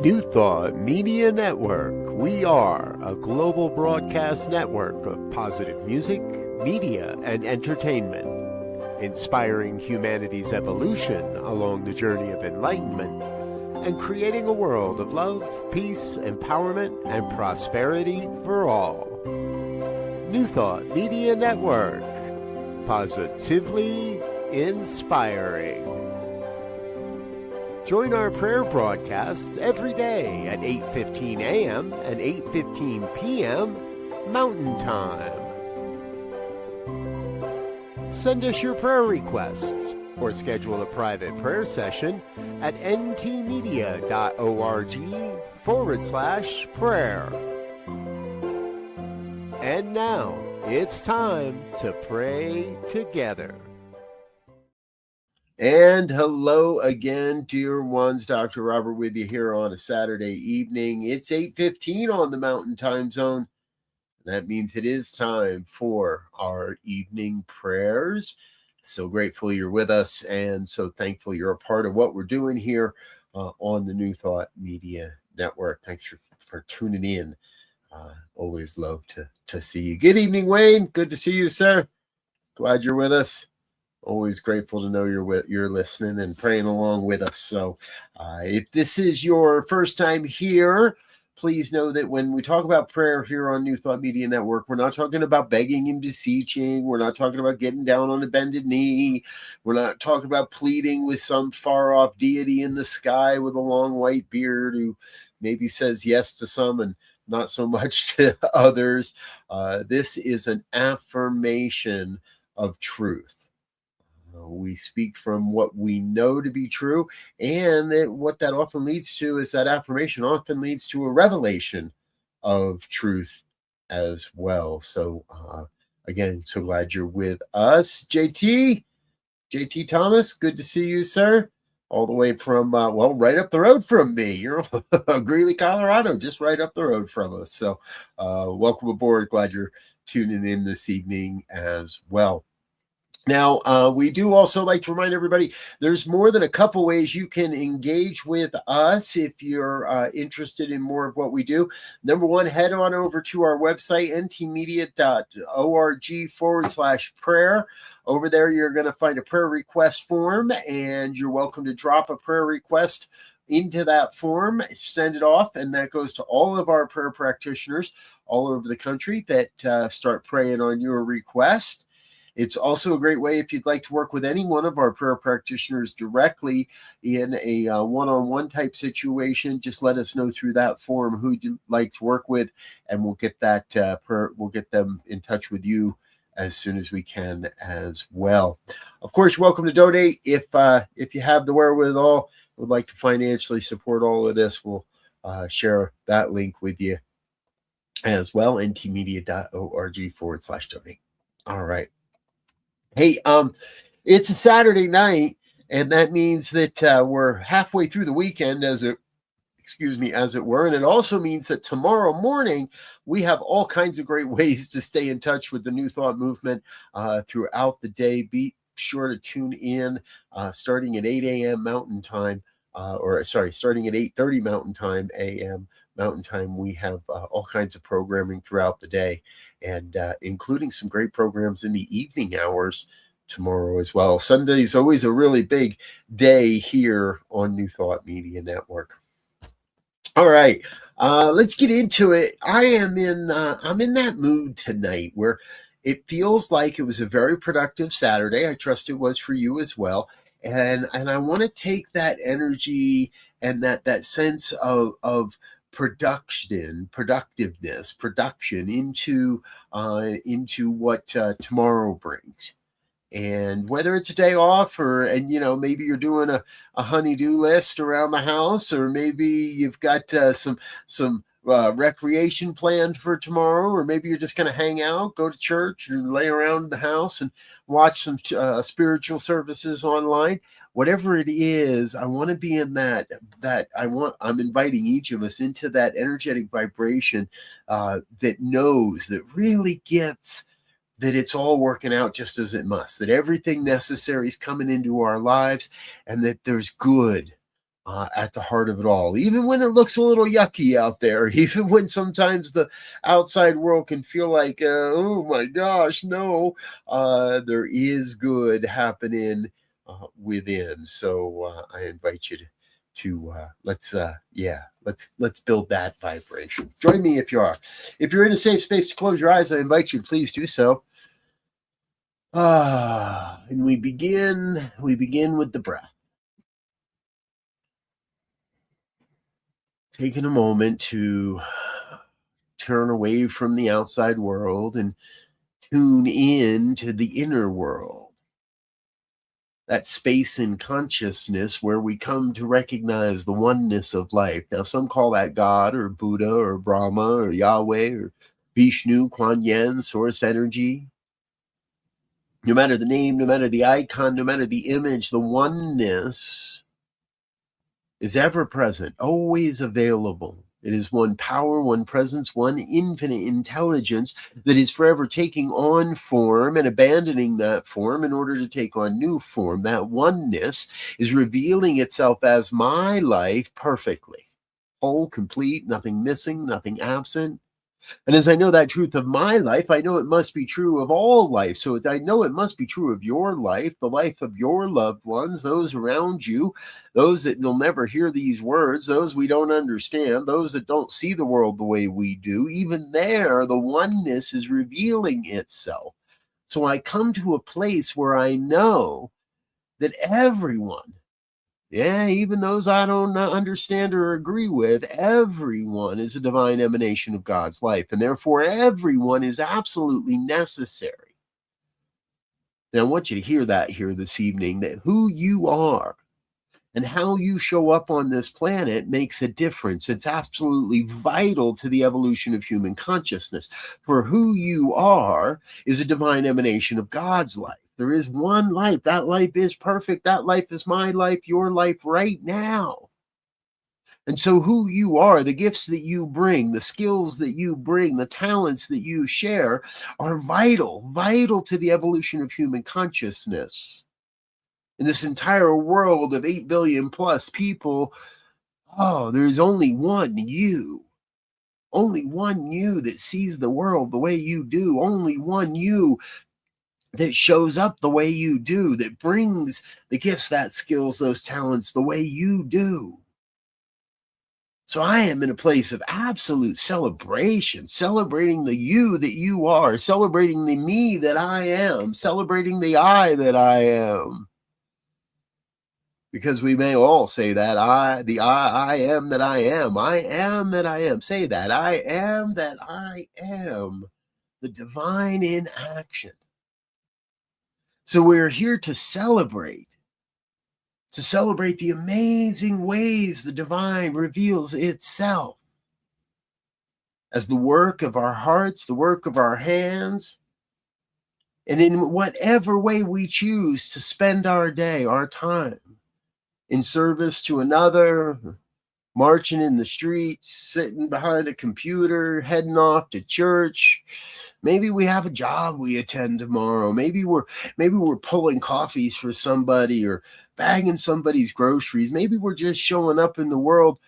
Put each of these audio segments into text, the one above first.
New Thought Media Network. We are a global broadcast network of positive music, media, and entertainment, inspiring humanity's evolution along the journey of enlightenment and creating a world of love, peace, empowerment, and prosperity for all. New Thought Media Network. Positively inspiring. Join our prayer broadcast every day at 8:15 a.m. and 8:15 p.m. Mountain Time. Send us your prayer requests or schedule a private prayer session at ntmedia.org/prayer. And now, it's time to pray together. And hello again, dear ones. Dr. Robert with you here on a Saturday evening. It's 8:15 on the Mountain Time Zone. That means it is time for our evening prayers. So grateful you're with us and so thankful you're a part of what we're doing here on the New Thought Media Network. Thanks for tuning in. Always love to see you. Good evening, Wayne. Good to see you, sir. Glad you're with us. Always grateful to know you're listening and praying along with us. So if this is your first time here, please know that when we talk about prayer here on New Thought Media Network, we're not talking about begging and beseeching. We're not talking about getting down on a bended knee. We're not talking about pleading with some far-off deity in the sky with a long white beard who maybe says yes to some and not so much to others. This is an affirmation of truth. We speak from what we know to be true, and what that often leads to is that affirmation often leads to a revelation of truth as well. So again, so glad you're with us. JT Thomas, good to see you, sir. All the way from, right up the road from me. You're Greeley, Colorado, just right up the road from us. So welcome aboard. Glad you're tuning in this evening as well. Now, we do also like to remind everybody there's more than a couple ways you can engage with us if you're interested in more of what we do. Number one, head on over to our website, ntmedia.org/prayer. Over there, you're going to find a prayer request form, and you're welcome to drop a prayer request into that form, send it off, and that goes to all of our prayer practitioners all over the country that start praying on your request. It's also a great way if you'd like to work with any one of our prayer practitioners directly in a one-on-one type situation. Just let us know through that form who you'd like to work with, and we'll get that we'll get them in touch with you as soon as we can as well. Of course, you're welcome to donate if you have the wherewithal. Would like to financially support all of this. We'll share that link with you as well. ntmedia.org/donate. All right. Hey, it's a Saturday night, and that means that we're halfway through the weekend, as it were. And it also means that tomorrow morning we have all kinds of great ways to stay in touch with the New Thought movement throughout the day. Be sure to tune in starting at 8 a.m. Mountain Time, starting at 8:30 Mountain Time, a.m. Mountain Time. We have all kinds of programming throughout the day, and including some great programs in the evening hours tomorrow as well. Sunday is always a really big day here on New Thought Media Network. All right, let's get into it. I'm in that mood tonight where it feels like it was a very productive Saturday. I trust it was for you as well. And I want to take that energy and that sense of production into what tomorrow brings. And whether it's a day off maybe you're doing a honey-do list around the house, or maybe you've got some recreation planned for tomorrow, or maybe you're just going to hang out, go to church, or lay around the house and watch some spiritual services online. Whatever it is, I want to be in I'm inviting each of us into that energetic vibration that knows, that really gets that it's all working out just as it must, that everything necessary is coming into our lives, and that there's good at the heart of it all, even when it looks a little yucky out there, even when sometimes the outside world can feel like, oh my gosh, no, there is good happening within. So I invite you to let's build that vibration. Join me if you are. If you're in a safe space to close your eyes, I invite you to please do so. And we begin with the breath. Taking a moment to turn away from the outside world and tune in to the inner world. That space in consciousness where we come to recognize the oneness of life. Now, some call that God or Buddha or Brahma or Yahweh or Vishnu, Kuan Yin, source energy. No matter the name, no matter the icon, no matter the image, the oneness is ever present, always available. It is one power, one presence, one infinite intelligence that is forever taking on form and abandoning that form in order to take on new form. That oneness is revealing itself as my life perfectly, whole, complete, nothing missing, nothing absent. And as I know that truth of my life, I know it must be true of all life. So I know it must be true of your life, the life of your loved ones, those around you, those that will never hear these words, those we don't understand, those that don't see the world the way we do. Even there, the oneness is revealing itself. So I come to a place where I know that everyone, even those I don't understand or agree with, everyone is a divine emanation of God's life, and therefore everyone is absolutely necessary. Now, I want you to hear that here this evening, that who you are and how you show up on this planet makes a difference. It's absolutely vital to the evolution of human consciousness. For who you are is a divine emanation of God's life. There is one life. That life is perfect. That life is my life, your life right now. And so who you are, the gifts that you bring, the skills that you bring, the talents that you share are vital to the evolution of human consciousness. In this entire world of 8 billion plus people, there is only one you that sees the world the way you do, only one you that shows up the way you do, that brings the gifts, that skills, those talents the way you do. So I am in a place of absolute celebration, celebrating the you that you are, celebrating the me that I am, celebrating the I that I am. Because we may all say that I am that I am. I am that I am. Say that. I am that I am. The divine in action. So we're here to celebrate the amazing ways the divine reveals itself as the work of our hearts, the work of our hands, and in whatever way we choose to spend our day, our time, in service to another, marching in the streets, sitting behind a computer, heading off to church. Maybe we have a job we attend tomorrow. Maybe we're pulling coffees for somebody or bagging somebody's groceries. Maybe we're just showing up in the world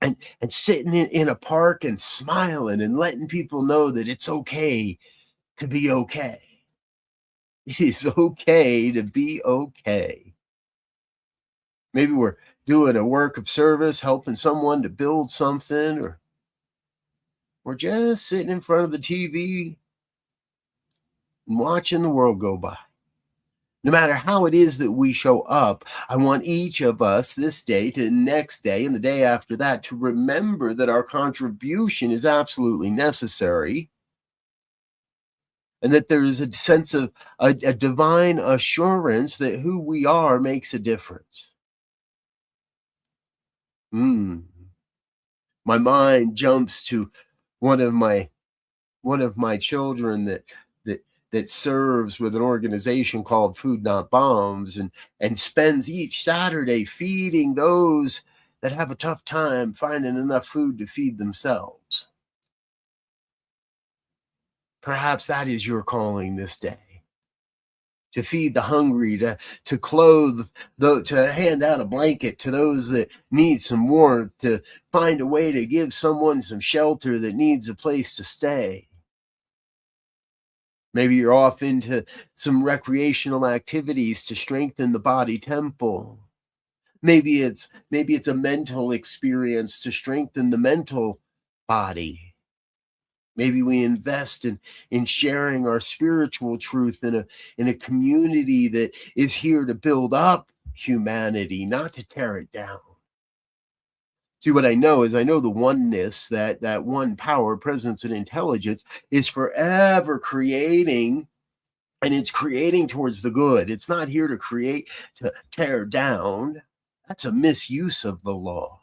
and sitting in a park and smiling and letting people know that it's okay to be okay. It is okay to be okay. Maybe we're doing a work of service, helping someone to build something, or we're just sitting in front of the TV and watching the world go by. No matter how it is that we show up, I want each of us this day to the next day and the day after that to remember that our contribution is absolutely necessary, and that there is a sense of a divine assurance that who we are makes a difference. My mind jumps to one of my children that serves with an organization called Food Not Bombs, and spends each Saturday feeding those that have a tough time finding enough food to feed themselves. Perhaps that is your calling this day, to feed the hungry, to clothe, to hand out a blanket to those that need some warmth, to find a way to give someone some shelter that needs a place to stay. Maybe you're off into some recreational activities to strengthen the body temple. Maybe it's a mental experience to strengthen the mental body. Maybe we invest in sharing our spiritual truth in a community that is here to build up humanity, not to tear it down. See, what I know is the oneness, that one power, presence, and intelligence is forever creating, and it's creating towards the good. It's not here to create, to tear down. That's a misuse of the law.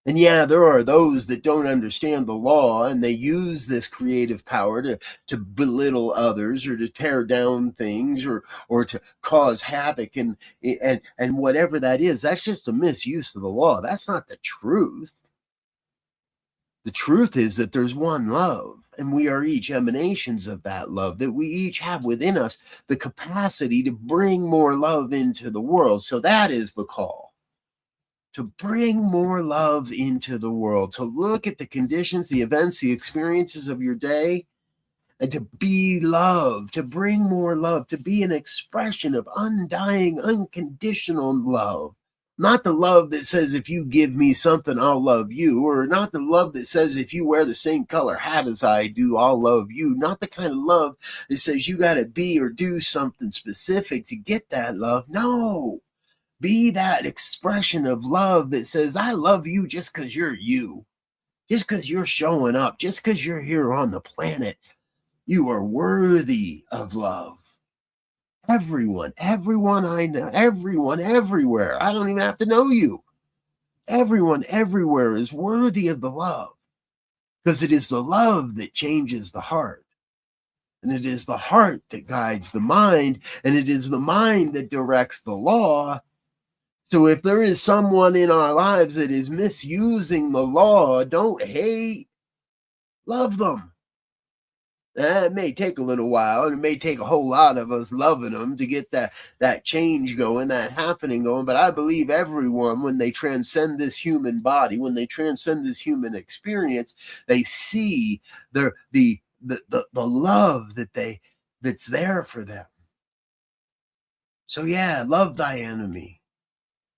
And yeah, there are those that don't understand the law, and they use this creative power to belittle others, or to tear down things, or to cause havoc, and whatever that is. That's just a misuse of the law. That's not the truth. The truth is that there's one love, and we are each emanations of that love, that we each have within us the capacity to bring more love into the world. So that is the call. To bring more love into the world, to look at the conditions, the events, the experiences of your day, and to be love, to bring more love, to be an expression of undying, unconditional love. Not the love that says, if you give me something, I'll love you, or not the love that says, if you wear the same color hat as I do, I'll love you. Not the kind of love that says you got to be or do something specific to get that love. No. Be that expression of love that says, I love you just because you're you. Just because you're showing up. Just because you're here on the planet. You are worthy of love. Everyone I know, everyone everywhere. I don't even have to know you. Everyone everywhere is worthy of the love. Because it is the love that changes the heart. And it is the heart that guides the mind. And it is the mind that directs the law. So if there is someone in our lives that is misusing the law, don't hate, love them. It may take a little while, and it may take a whole lot of us loving them to get that change going, that happening going. But I believe everyone, when they transcend this human body, when they transcend this human experience, they see the love that's there for them. So yeah, love thy enemy.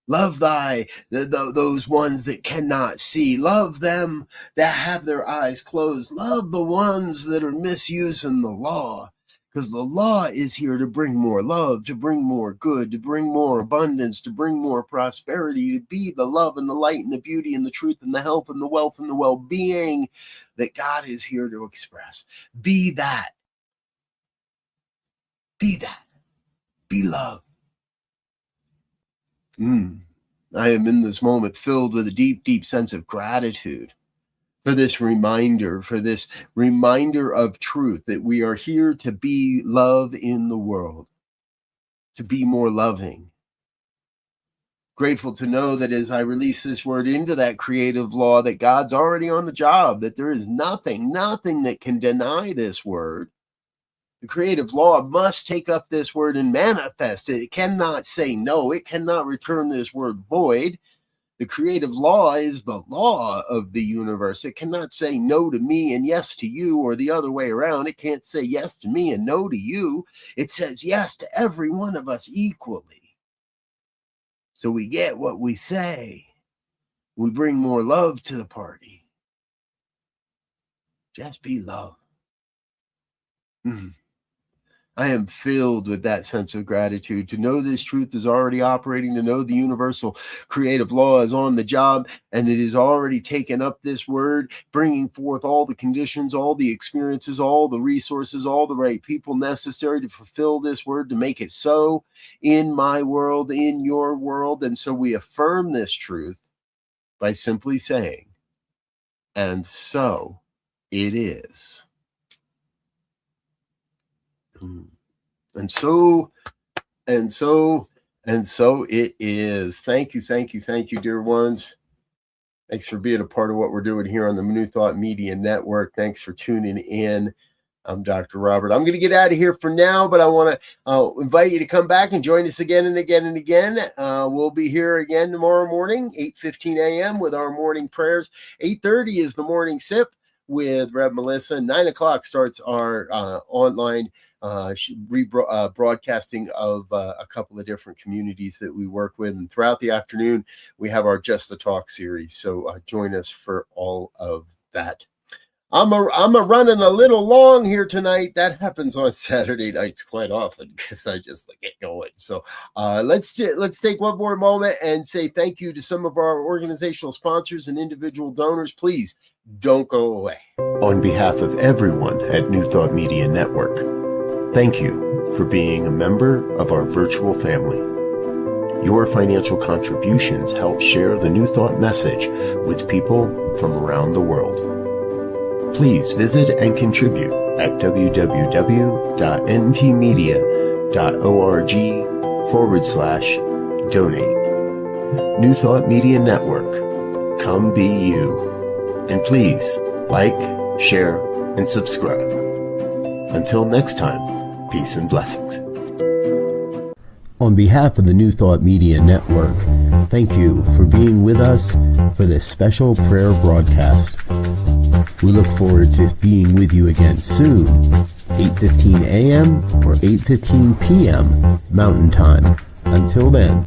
Love those ones that cannot see. Love them that have their eyes closed. Love the ones that are misusing the law. Because the law is here to bring more love, to bring more good, to bring more abundance, to bring more prosperity, to be the love and the light and the beauty and the truth and the health and the wealth and the well-being that God is here to express. Be that. Be that. Be love. I am in this moment filled with a deep, deep sense of gratitude for this reminder of truth, that we are here to be love in the world, to be more loving. Grateful to know that as I release this word into that creative law, that God's already on the job, that there is nothing that can deny this word. The creative law must take up this word and manifest it. It cannot say no. It cannot return this word void. The creative law is the law of the universe. It cannot say no to me and yes to you, or the other way around. It can't say yes to me and no to you. It says yes to every one of us equally. So we get what we say. We bring more love to the party. Just be love. I am filled with that sense of gratitude to know this truth is already operating, to know the universal creative law is on the job, and it is already taken up this word, bringing forth all the conditions, all the experiences, all the resources, all the right people necessary to fulfill this word, to make it so in my world, in your world. And so we affirm this truth by simply saying, and so it is. And so it is. Thank you, dear ones. Thanks for being a part of what we're doing here on the New Thought Media Network. Thanks for tuning in. I'm Dr. Robert. I'm going to get out of here for now, but I want to invite you to come back and join us again and again and again. We'll be here again tomorrow morning, 8:15 a.m. with our morning prayers. 8:30 is the morning sip with Rev Melissa. 9 o'clock starts our online broadcasting of a couple of different communities that we work with. And throughout the afternoon, we have our Just the Talk series. So join us for all of that. I'm running a little long here tonight. That happens on Saturday nights quite often because I just get going. So let's take one more moment and say thank you to some of our organizational sponsors and individual donors. Please don't go away. On behalf of everyone at New Thought Media Network, thank you for being a member of our virtual family. Your financial contributions help share the New Thought message with people from around the world. Please visit and contribute at www.ntmedia.org/donate. New Thought Media Network. Come be you. And please like, share, and subscribe. Until next time, peace and blessings. On behalf of the New Thought Media Network, thank you for being with us for this special prayer broadcast. We look forward to being with you again soon, 8:15 a.m. or 8:15 p.m. Mountain Time. Until then.